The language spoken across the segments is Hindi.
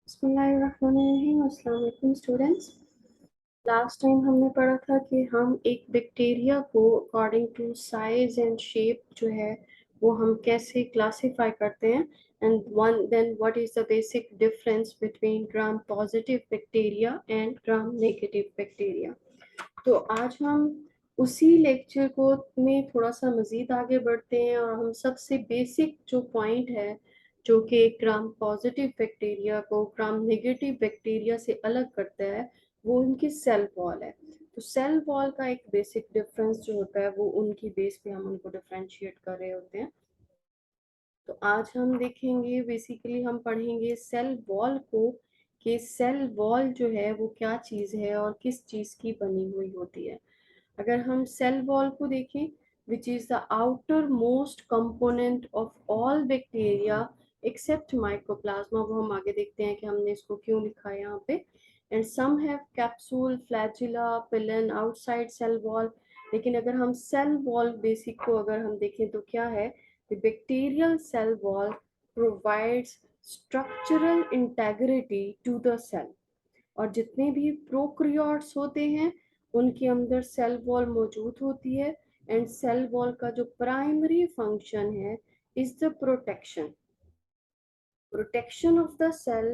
बिस्मिल्लाहिर्रहमानिर्रहीम। अस्सलाम वालेकुम स्टूडेंट्स। लास्ट टाइम हमने पढ़ा था कि हम एक बैक्टीरिया को according to size and shape जो है वो हम कैसे क्लासिफाई करते हैं and then what is the basic difference between Gram positive bacteria and Gram negative bacteria. तो आज हम उसी लेक्चर को में थोड़ा सा मज़ीद आगे बढ़ते हैं और हम सबसे बेसिक जो पॉइंट है जो कि ग्राम पॉजिटिव बैक्टीरिया को ग्राम नेगेटिव बैक्टीरिया से अलग करता है वो उनकी सेल वॉल है। तो सेल वॉल का एक बेसिक डिफरेंस जो होता है वो उनकी बेस पे हम उनको डिफरेंशिएट कर रहे होते हैं। तो आज हम देखेंगे बेसिकली हम पढ़ेंगे सेल वॉल को कि सेल वॉल जो है वो क्या चीज़ है और किस चीज़ की बनी हुई होती है। अगर हम सेल वॉल को देखें which is the outermost component of all bacteria except mycoplasma, वो हम आगे देखते हैं कि हमने इसको क्यों लिखा है यहाँ पे। And some have capsule flagella pilin outside cell wall. लेकिन अगर हम सेल वॉल बेसिक को अगर हम देखें तो क्या है, the bacterial cell wall provides structural integrity to the cell. और जितने भी प्रोकैरियोट्स होते हैं उनके अंदर सेल वॉल मौजूद होती है। एंड सेल वॉल का जो प्राइमरी फंक्शन है is the protection of the cell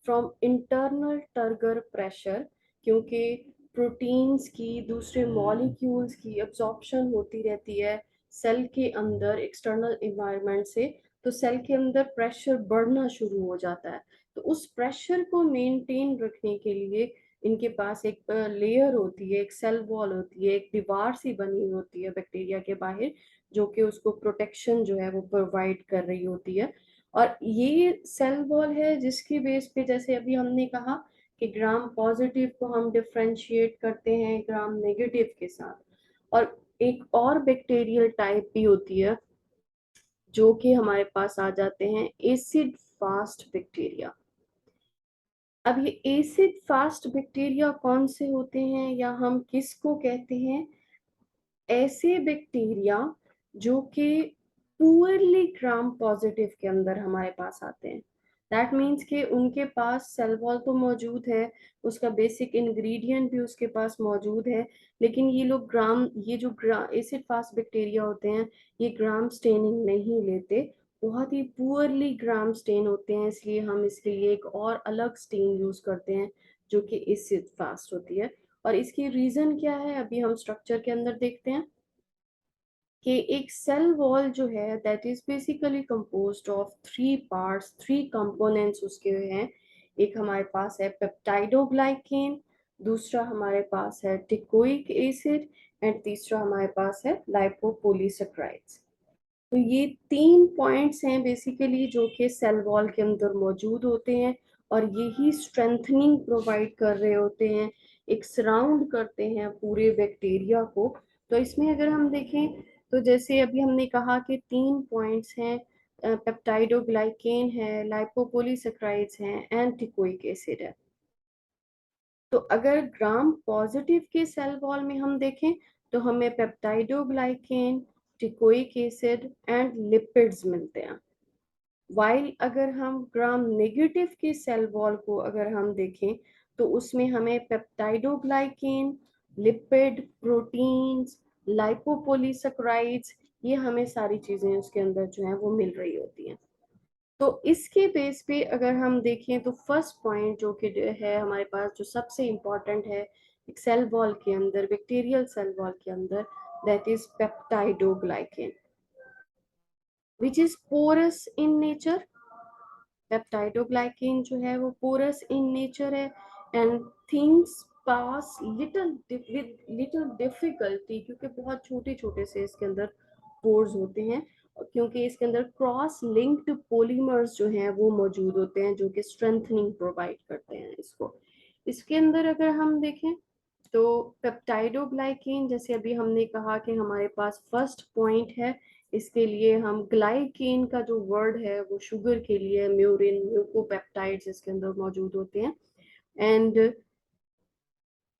from internal turgor pressure, क्योंकि प्रोटीन्स की दूसरे मॉलिक्यूल्स की अब्जॉर्प्शन होती रहती है सेल के अंदर एक्सटर्नल इन्वायरमेंट से। तो सेल के अंदर प्रेशर बढ़ना शुरू हो जाता है। तो उस प्रेशर को मेंटेन रखने के लिए इनके पास एक लेयर होती है, एक सेल वॉल होती है, एक दीवार सी बनी होती है बैक्टीरिया के बाहर जो कि उसको प्रोटेक्शन जो है वो प्रोवाइड कर रही होती है। और ये सेल वॉल है जिसकी बेस पे जैसे अभी हमने कहा कि ग्राम पॉजिटिव को हम डिफरेंशिएट करते हैं ग्राम नेगेटिव के साथ। और एक और बैक्टीरियल टाइप भी होती है जो कि हमारे पास आ जाते हैं एसिड फास्ट बैक्टीरिया। अब ये एसिड फास्ट बैक्टीरिया कौन से होते हैं या हम किसको कहते हैं? ऐसे बैक्टीरिया जो कि पुअरली ग्राम पॉजिटिव के अंदर हमारे पास आते हैं। दैट मीन्स कि उनके पास सेल वॉल तो मौजूद है, उसका बेसिक इंग्रेडिएंट भी उसके पास मौजूद है, लेकिन ये लोग ये जो एसिड फास्ट बैक्टीरिया होते हैं ये ग्राम स्टेनिंग नहीं लेते, बहुत ही पुअरली ग्राम स्टेन होते हैं। इसलिए हम इसके लिए एक और अलग स्टेन यूज करते हैं जो कि एसिड फास्ट होती है। और इसकी रीजन क्या है अभी हम स्ट्रक्चर के अंदर देखते हैं कि एक सेल वॉल जो है that is basically composed of three parts, three components उसके हैं। एक हमारे पास है पेप्टाइडोग्लाइकेन, दूसरा हमारे पास है टिकोइक एसिड एंड तीसरा हमारे पास है लाइपोपोलीसेक्राइड्स। तो ये तीन पॉइंट्स हैं बेसिकली जो कि सेल वॉल के अंदर मौजूद होते हैं और यही स्ट्रेंथनिंग प्रोवाइड कर रहे होते हैं, एक सराउंड करते हैं पूरे बैक्टीरिया को। तो इसमें अगर हम देखें तो जैसे अभी हमने कहा कि तीन पॉइंट्स हैं, पेप्टाइडोग्लाइकेन है, लाइपोपोलीसेक्राइड्स हैं एंड टिकोइक एसिड है। तो अगर ग्राम पॉजिटिव के सेल वॉल में हम देखें तो हमें peptidoglycan, teichoic acid and lipids मिलते हैं। वाइल अगर हम ग्राम नेगेटिव के सेल वॉल को अगर हम देखें तो उसमें हमें पेप्टाइडोग्लाइकेन, लिपिड, प्रोटीन्स, लाइपोपोलीसेक्राइड्स, ये हमें सारी चीजें उसके अंदर जो है वो मिल रही होती हैं। तो इसके बेस पे अगर हम देखें तो फर्स्ट पॉइंट जो कि है हमारे पास जो सबसे इम्पोर्टेंट है एक सेल वॉल के अंदर, बैक्टीरियल सेल वॉल के अंदर, that is peptidoglycan which is porous in nature. Peptidoglycan जो है वो पोरस इन नेचर है and things pass with little difficulty, क्योंकि बहुत छोटे छोटे से इसके अंदर पोर्स होते हैं क्योंकि इसके अंदर क्रॉस लिंक्ड पॉलीमर्स जो हैं वो मौजूद होते हैं जो कि स्ट्रेंथनिंग प्रोवाइड करते हैं इसको। इसके अंदर अगर हम देखें तो पेप्टाइडोग्लाइकेन जैसे अभी हमने कहा कि हमारे पास फर्स्ट पॉइंट है, इसके लिए हम ग्लाइकेन का जो वर्ड है वो शुगर के लिए म्यूरिन म्यूकोपेप्टाइड्स इसके अंदर मौजूद होते हैं। And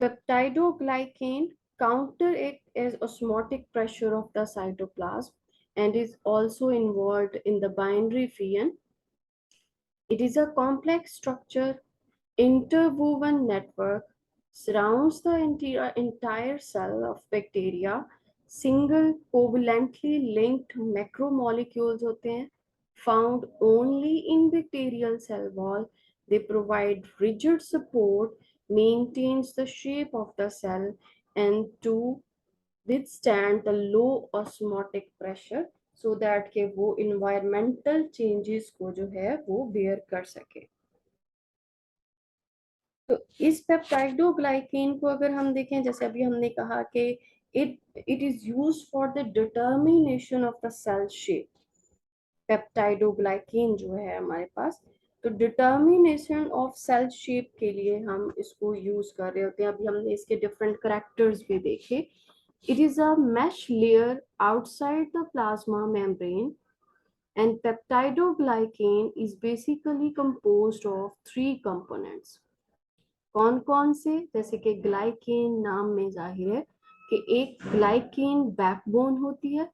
peptidoglycan counteract as osmotic pressure of the cytoplasm and is also involved in the binary fusion. It is a complex structure interwoven network surrounds the entire cell of bacteria. Single covalently linked macromolecules होते हैं, found only in bacterial cell wall. They provide rigid support, maintains the shape of the cell, and to withstand the low osmotic pressure, so that के वो environmental changes को जो है वो bear कर सके. तो इस पेप्टाइडोग्लाइकेन को अगर हम देखें, जैसे अभी हमने कहा कि it is used for the determination of the cell shape. Peptidoglycan जो है हमारे पास, तो डिटर्मिनेशन ऑफ सेल शेप के लिए हम इसको यूज कर रहे होते हैं. अभी हमने इसके डिफरेंट करेक्टर्स भी देखे. It is a mesh layer outside the plasma membrane, and peptidoglycan is basically composed of three components. कौन कौन से, जैसे कि ग्लाइकेन नाम में जाहिर है कि एक ग्लाइकेन बैकबोन होती है,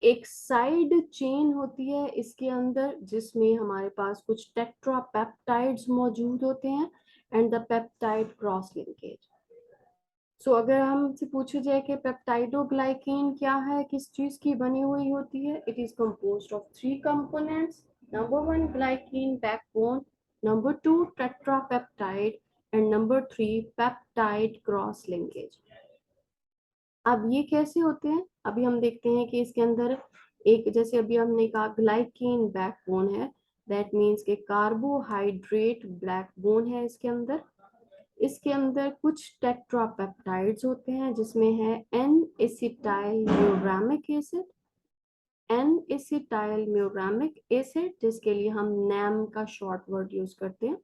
एक साइड चेन होती है इसके अंदर जिसमें हमारे पास कुछ टेट्रापेप्टाइड्स मौजूद होते हैं, and the peptide cross linkage. So अगर हमसे पूछा जाए कि पेप्टाइडोग्लाइकेन क्या है, किस चीज की बनी हुई होती है, it is composed of three components. Number one glycan backbone, number two tetrapeptide, and number three peptide cross linkage. अब ये कैसे होते हैं, अभी हम देखते हैं कि इसके अंदर एक, जैसे अभी हमने कहा ग्लाइकेन बैकबोन है, दैट मीन्स के कार्बोहाइड्रेट बैकबोन है इसके अंदर. इसके अंदर कुछ टेट्रापेप्टाइड्स होते हैं जिसमें है N acetyl muramic acid, N acetyl muramic acid जिसके लिए हम नैम का शॉर्ट वर्ड यूज करते हैं,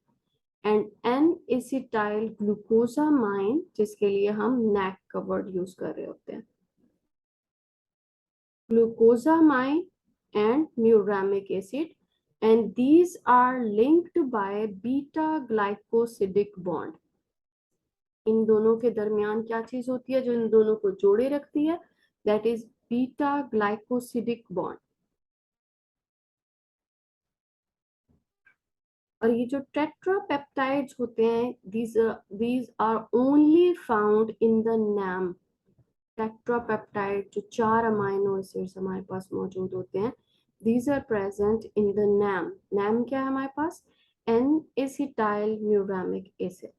एंड एन एसिटाइल ग्लूकोसामाइन जिसके लिए हम नैक का वर्ड यूज कर रहे होते हैं. Glucosamine and muramic acid, and these are linked by beta glycosidic bond. इन दोनों के दरमियान क्या चीज होती है जो इन दोनों को जोड़े रखती है, that is beta glycosidic bond. और ये जो टेट्रापेप्टाइड्स होते हैं, these are only found in the NAM. Tetrapeptide जो 4 अमाइनो एसिड्स हमारे पास मौजूद होते हैं, these are present in the NAM. NAM क्या है हमारे पास, एन एसिटाइल म्यूरामिक एसिड.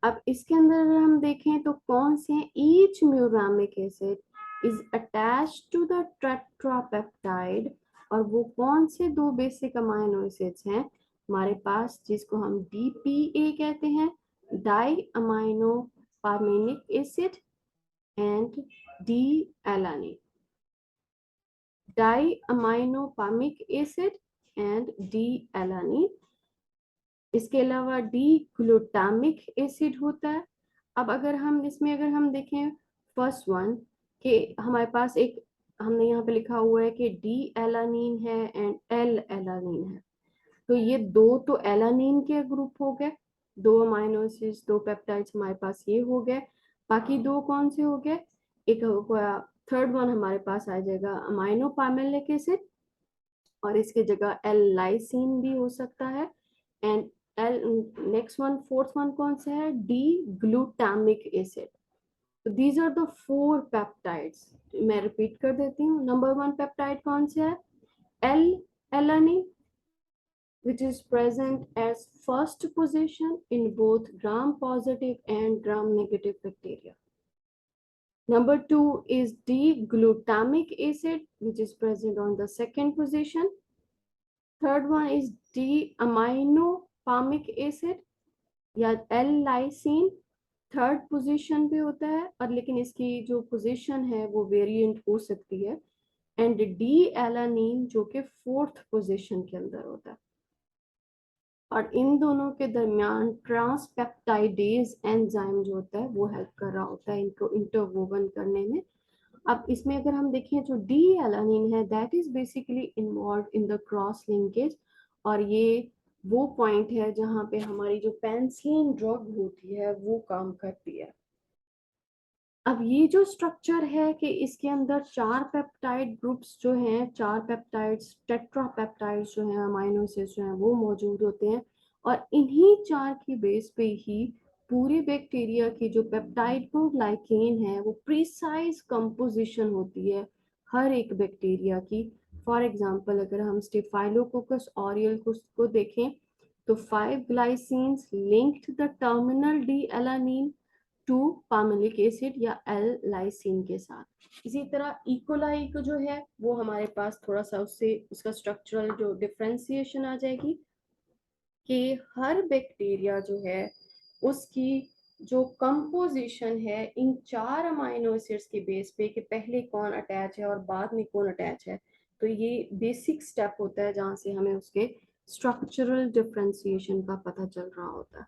अब इसके अंदर अगर हम देखें तो कौन से, each muramic acid is attached to the tetrapeptide, और वो कौन से दो बेसिक अमाइनो एसिड्स हैं हमारे पास जिसको हम डीपीए कहते हैं, di amino pimelic acid, and D alanine. Di amino pimelic acid and D alanine. इसके अलावा डी ग्लूटामिक एसिड होता है. अब अगर हम इसमें अगर हम देखें फर्स्ट वन कि हमारे पास एक, हमने यहाँ पे लिखा हुआ है कि डी एलानीन है एंड एल एलानीन है, तो ये दो तो एलानीन के ग्रुप हो गए, दो अमाइनो एसिड्स, दो पेप्टाइड्स हमारे पास ये हो गए. बाकी दो कौन से हो गए, एक हो गया, थर्ड वन हमारे पास आ जाएगा अमाइनो पार्मेलिक एसिड, और इसकी जगह एल लाइसिन भी हो सकता है, and L next one, fourth one कौन सा है, डी ग्लूटामिक एसिड. तो दीज आर द 4 पेप्टाइड्स. मैं रिपीट कर देती हूँ. नंबर वन पेप्टाइड कौन सा है, L alanine, which is present as first position in both gram positive and gram negative bacteria. Number 2 is D-glutamic acid, which is present on the second position. Third one is D-aminopalmic acid या L-lysine, थर्ड पोजीशन पे होता है, और लेकिन इसकी जो पोजीशन है वो वेरिएंट हो सकती है, एंड डी एलानीन जो कि फोर्थ पोजीशन के अंदर होता है. और इन दोनों के दरमियान ट्रांसपेप्टाइडेज एंजाइम जो होता है वो हेल्प कर रहा होता है इनको इंटरवोवन करने में. अब इसमें अगर हम देखें जो डी एलानिन है, that is basically involve in the cross linkage, और ये वो पॉइंट है जहाँ पे हमारी जो पेनिसिलिन ड्रग होती है वो काम करती है. अब ये जो स्ट्रक्चर है कि इसके अंदर 4 पेप्टाइड ग्रुप्स जो हैं, 4 पेप्टाइड्स, टेट्रापेप्टाइड्स जो हैं, अमाइनो एसिड्स जो हैं वो मौजूद होते हैं, और इन्हीं 4 की बेस पे ही पूरी बैक्टीरिया की जो पेप्टाइड को ग्लाइकेन है वो प्रिसाइज कंपोजिशन होती है हर एक बैक्टीरिया की। फॉर एग्जांपल अगर हम स्टेफाइलोकोकस ऑरियल को देखें तो 5 glycines linked the terminal D alanine to pimelic acid या एल लाइसिन के साथ। इसी तरह इकोलाई को जो है वो हमारे पास थोड़ा सा उससे उसका स्ट्रक्चरल जो डिफरेंशिएशन आ जाएगी कि हर बैक्टीरिया जो है उसकी जो कंपोजिशन है इन 4 अमाइनो एसिड्स के बेस पे कि पहले कौन अटैच है और बाद में कौन अटैच है, तो ये बेसिक स्टेप होता है जहां से हमें उसके स्ट्रक्चरल डिफरेंशिएशन का पता चल रहा होता है।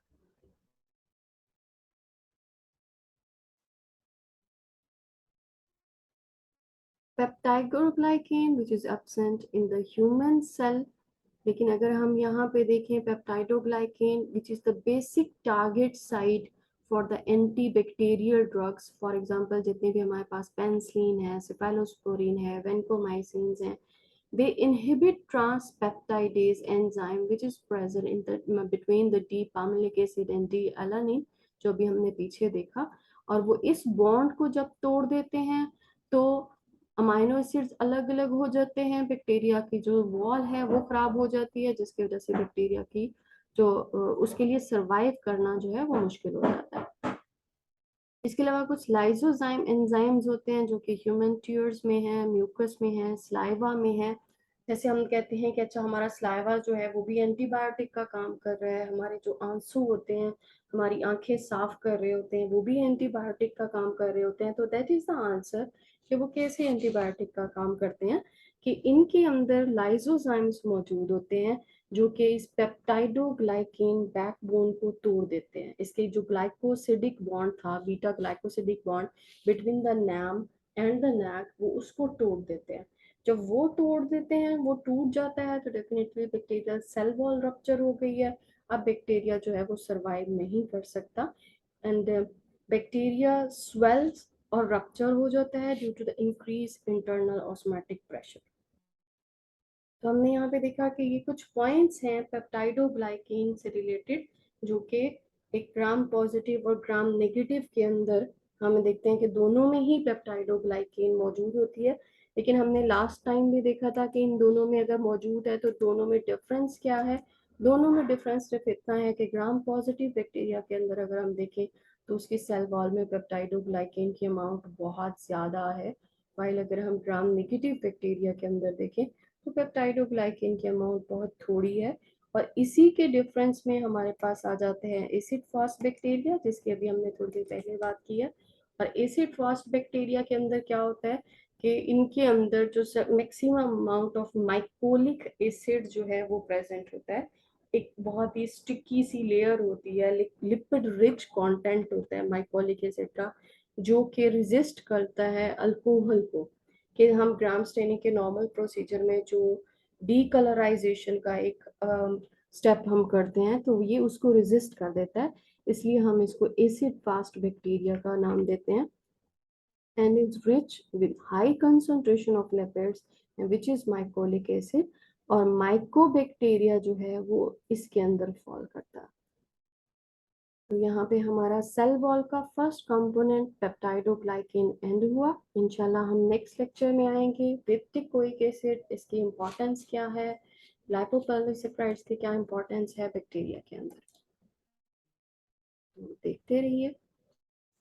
Peptidoglycan which is absent in the human cell. लेकिन अगर हम यहाँ पे देखें peptidoglycan which is the basic target site for the anti bacterial drugs, for example जितने भी हमारे पास पेनिसिलिन है, सेफेलोस्पोरिन है, वेंकोमाइसिन है, they inhibit transpeptidase enzyme which is present in the between the D-palmolic acid and D-alanine, जो भी हमने पीछे देखा। और वो इस बॉन्ड को जब तोड़ देते हैं तो अमाइनो एसिड्स अलग अलग हो जाते हैं, बैक्टीरिया की जो वॉल है वो खराब हो जाती है, जिसकी वजह से बैक्टीरिया की जो उसके लिए सरवाइव करना जो है वो मुश्किल हो जाता है। इसके अलावा कुछ लाइसोजाइम एंजाइम्स होते हैं जो कि ह्यूमन टीयर्स में है, म्यूकस में है, स्लाइवा में है। जैसे हम कहते हैं कि अच्छा हमारा स्लाइवा जो है वो भी एंटीबायोटिक का काम कर रहा है, हमारे जो आंसू होते हैं, हमारी आंखें साफ कर रहे होते हैं, वो भी एंटीबायोटिक का काम कर रहे होते हैं। तो दैट इज द आंसर कि वो कैसे एंटीबायोटिक का काम करते हैं, कि इनके अंदर लाइसोजाइम्स मौजूद होते हैं जो कि इस पेप्टाइडोग्लाइकेन बैकबोन को तोड़ देते हैं। इसके जो ग्लाइकोसिडिक बॉन्ड था, beta glycosidic bond between the NAM and the NAG, वो उसको तोड़ देते हैं। जब वो तोड़ देते हैं, वो टूट जाता है, तो definitely bacterial cell wall rupture हो गई है। अब बैक्टीरिया जो है वो सरवाइव नहीं कर सकता एंड बैक्टीरिया स्वेल्स और रप्चर हो जाता है due to the increase internal osmotic pressure. तो हमने यहाँ पे देखा कि ये कुछ पॉइंट्स हैं पेप्टाइडोग्लाइकेन से रिलेटेड, जो कि एक ग्राम पॉजिटिव और ग्राम नेगेटिव के अंदर हम देखते हैं कि दोनों में ही पेप्टाइडोग्लाइकेन मौजूद होती है। लेकिन हमने लास्ट टाइम भी देखा था कि इन दोनों में अगर मौजूद है तो दोनों में डिफरेंस क्या है। दोनों में डिफरेंस सिर्फ इतना है कि ग्राम पॉजिटिव बैक्टीरिया के अंदर अगर हम देखें तो उसकी सेल वॉल में पेप्टाइडोग्लाइकेन की अमाउंट बहुत ज़्यादा है, वाइल अगर हम ग्राम नेगेटिव बैक्टीरिया के अंदर देखें तो पेप्टाइडोग्लाइकेन की अमाउंट बहुत थोड़ी है। और इसी के डिफरेंस में हमारे पास आ जाते हैं एसिड फास्ट बैक्टीरिया, जिसकी अभी हमने थोड़ी देर पहले बात की है। और एसिड फास्ट बैक्टीरिया के अंदर क्या होता है कि इनके अंदर जो maximum amount of mycolic acid जो है वो प्रेजेंट होता है। एक बहुत ही स्टिकी सी लेयर होती है, लिपिड रिच कंटेंट होता है माइकोलिक एसिड का, जो कि रेजिस्ट करता है अल्कोहल को। कि हम ग्राम स्टेनिंग के नॉर्मल प्रोसीजर में जो डीकलराइजेशन का एक स्टेप हम करते हैं तो ये उसको रेजिस्ट कर देता है, इसलिए हम इसको एसिड फास्ट बैक्टीरिया का नाम देते हैं। And is rich with high concentration of lipids which is mycolic acid, और माइकोबैक्टीरिया जो है वो इसके अंदर फॉल करता है। तो यहाँ पे हमारा सेल वॉल का फर्स्ट कंपोनेंट पेप्टाइडोग्लाइकेन एंड हुआ। इंशाल्लाह हम नेक्स्ट लेक्चर में आएंगे पेप्टिकोइक एसिड, इसकी इंपॉर्टेंस क्या है, लाइपोपॉलीसेकेराइड्स की क्या इंपॉर्टेंस है बैक्टीरिया के अंदर। तो देखते रहिए।